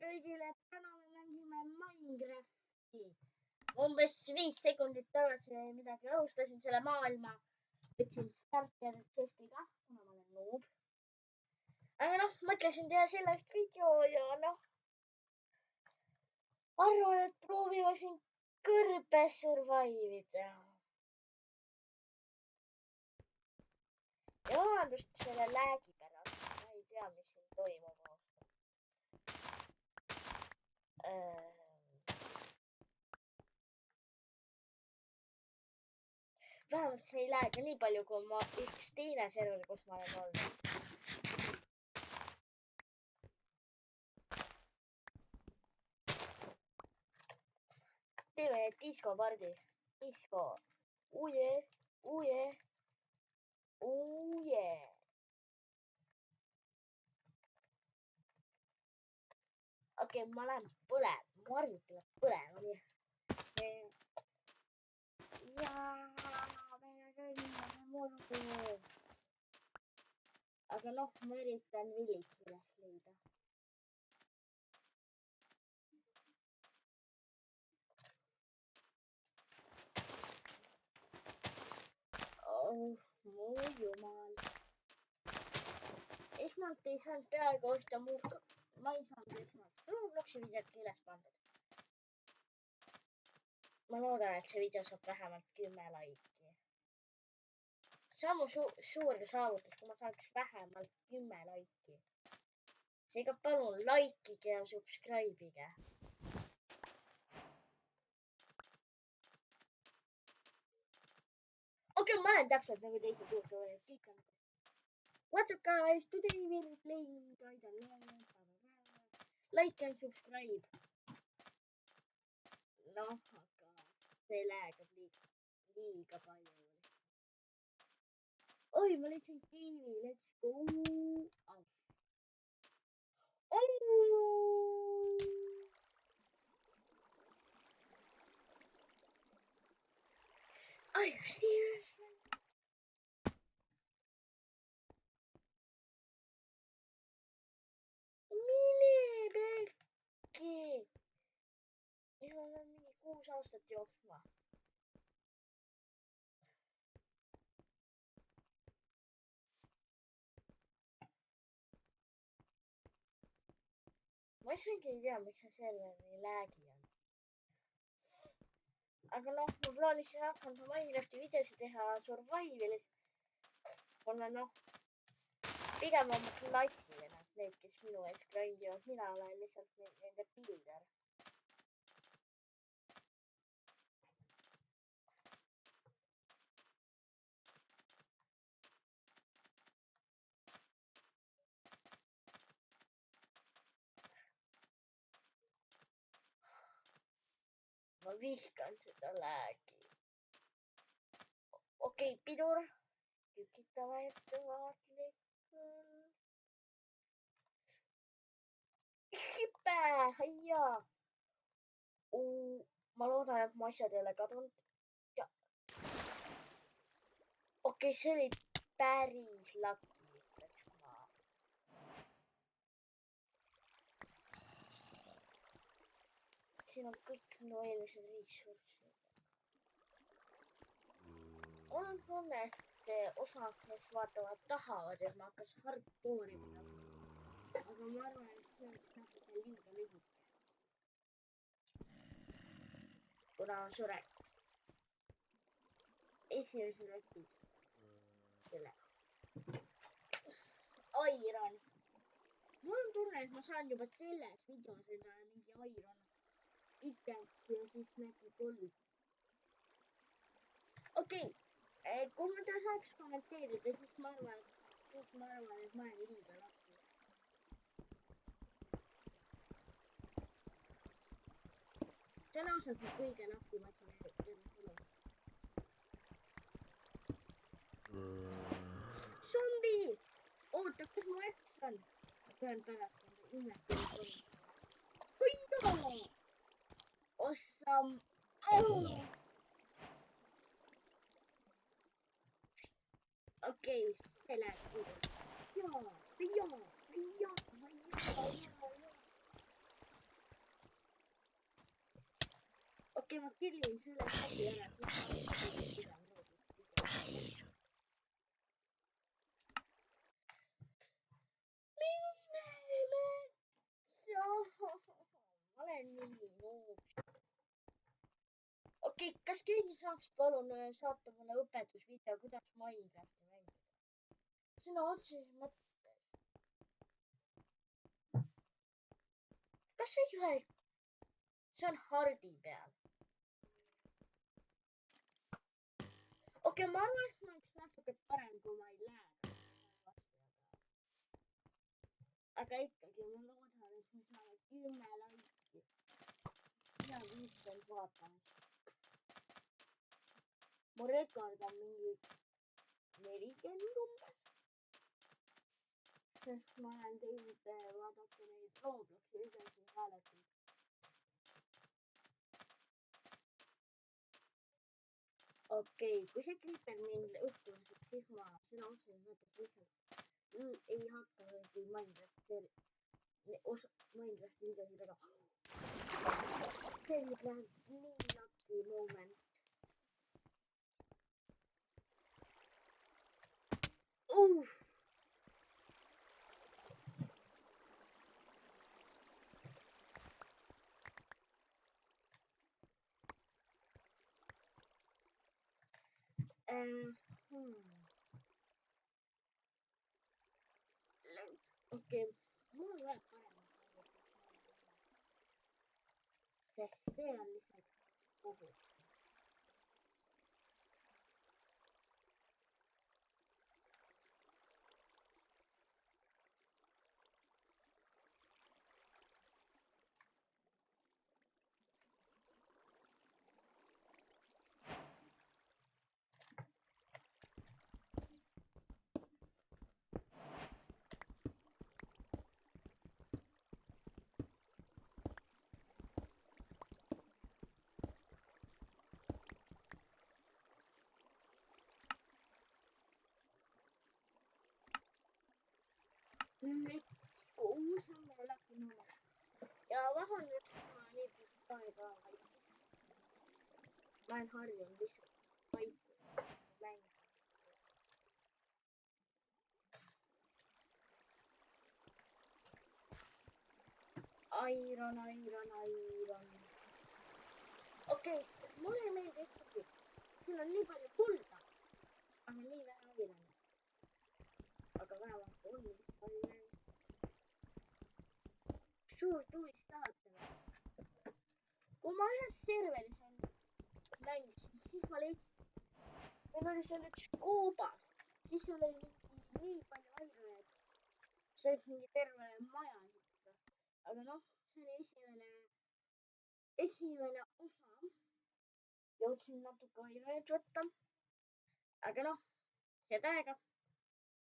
kõigile, täna me mängime Minecrafti. Umbes 5 sekundit tagasi midagi alustasin selle maailma. Võtsin starter chestiga, kuna ma olen noob. Aga noh, mõtlesin teha sellest video ja noh, arvan, et proovime siin kõrbe survive ida. Ja vabandust selle läägi pärast, ma ei tea, mis siin toimub. Vähemalt see ei läägi nii palju, kui ma üks teine server, kus ma olen olnud. Teeme disco party. Disco. Uje, uje, uje. Okei, ma lähen põlema. Mu arvuti läheb põlema. Aga noh, ma üritan Willit üles leida. Oh, mu jumal. Esmalt ei saanud peaaegu osta ma ei saanud esmalt Robloxi videot üles pandud. Ma loodan, et see video saab vähemalt 10 laiki. Samu suur saavutus, kui ma saaks vähemalt 10 laiki. Seega palun likeige ja subscribe'ige. Okei, ma olen täpselt nagu teised juurde. What's up guys, today we'll be playing like and subscribe. Noh, aga see läägab liiga palju. Oi, ma leidsin kiivi, let's go. Are you serious? Mine pekki. Ja ma olen mingi 6 aastat jooksma. Ma isegi ei tea, miks see server nii läägi on. Aga noh, ma plaanisin hakanud Minecrafti videosid teha survivalis. Kuna noh, pigem on klassiline, need, kes minu ees grindivad, mina olen lihtsalt nende builder. Ma vihkan seda läägi. Okei, pidur. Tükitame ettevaatlikult. Hippe, haia. Ma loodan, et mu asjad ei ole kadunud. Okei, see oli päris laki, ütleks ma. Siin on kõik minu eelmised ressursid. Mul on tunne, et osad, kes vaatavad, tahavad, et ma hakkas hardcore'ima. Aga ma arvan, et see oleks natuke liiga lühike. Kuna ma sureks. Esimese retis. Selle. Iron. Mul on tunne, et ma saan juba selles videos endale mingi Iron Pickaxe ja siis näpi põld. Okei, kui ma ta saaks kommenteerida, siis ma arvan, et ma olen liiga laki. See on ausalt kõige lakkim asi terves elus. Zombi! Oota, kus mu X on? Ma pean pärast enda inventory. Hoiaa! Awesome! Okei, see läheb kuhugi. Jaa. okei, ma killin selle läbi ära, siis ma pigem ma olen nii noob. okei, kas keegi saaks palun saata mulle õpetusvideo, kuidas Minecrafti mängida? sõna otseses mõttes. kas ei ole? see on hardi peal. okei, ma arvan, et ma oleks natuke parem, kui ma ei läheks. aga ikkagi ma loodan, et me saame 10 laiki. ja 50 vaatamist. mu rekord on mingi 40 umbes. sest ma olen teinud, vaadake neid Robloksi videosid hääletuid. okei, kui see Creeper mind õhku laseb, siis ma sõna otseses mõttes lihtsalt ei hakka Minecrafti videosid väga. see oli praegu nii lucky moment. okei, mul on vaja paremat sest see on lihtsalt kogu. Nyt kuusi läpi. Ja vähän nyt mä niitä taitaa kaikki. Mä en harjoin lisää kaikki. Iron. Okei, mulle ei meeldi ikkagi. Siin on nii palju kulda. Aga nii vähe aironi. Aga vähemalt on vist palju. Suur tuulist tahate või? Kui ma ühes serveris mängisin, siis ma leidsin, meil oli seal üks koobas, siis oli nii palju aironi, et saaks mingi terve maja ehitada. aga noh, see oli esimene osa. jõudsin natuke aironit võtta. aga noh, head aega.